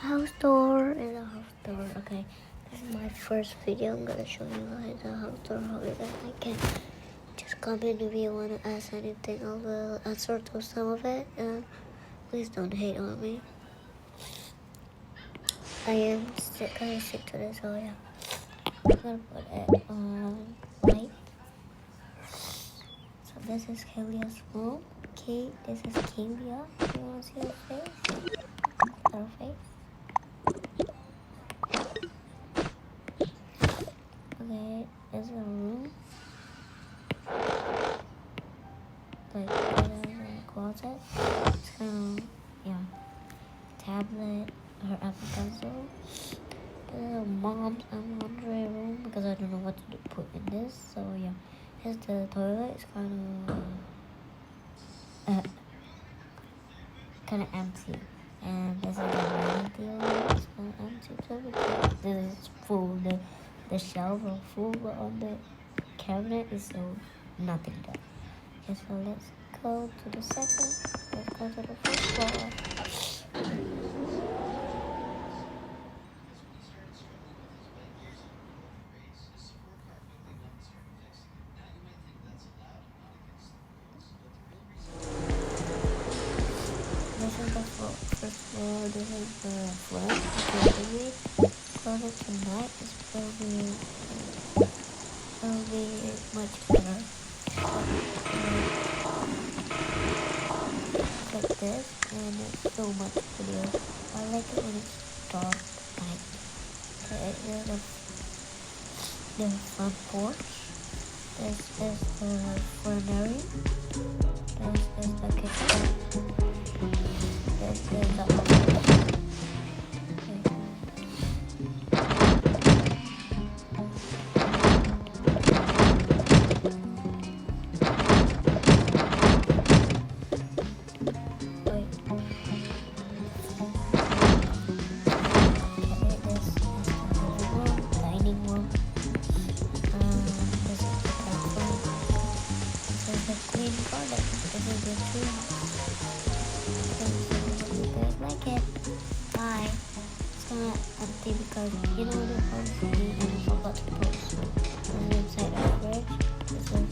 house tour is a house tour. Okay, this is my first video. I'm gonna show you guys a house tour. How you guys like it. Just comment if you wanna ask anything. I will answer to some of it. And please don't hate on me. I am kind of sick to this, so yeah. I'm gonna put it on light. So this is Kayleah's room. Okay, this is Kayleah. You wanna see her face? Her face. Okay, there's a room. Like, there's a closet. It's kind of, yeah. Tablet, her Apple Pencil. There's a mom's and laundry room because I don't know what to put in this. So yeah, here's the toilet. It's kind of empty. And this is the vanity room. It's kind of empty too because this is full. The shelves are full, but on the cabinet is so nothing there. Okay, so let's go to the second. Let's go to the first floor. This is the first floor. This is the front. Okay, closet tonight is probably much better. Like this, and it's so much prettier. I like it when it's dark night. Okay, here's the front porch. This is the fernery. This is the kitchen. This is the office. Bye. It's gonna empty because you know the house and I forgot to post. And inside our fridge, this is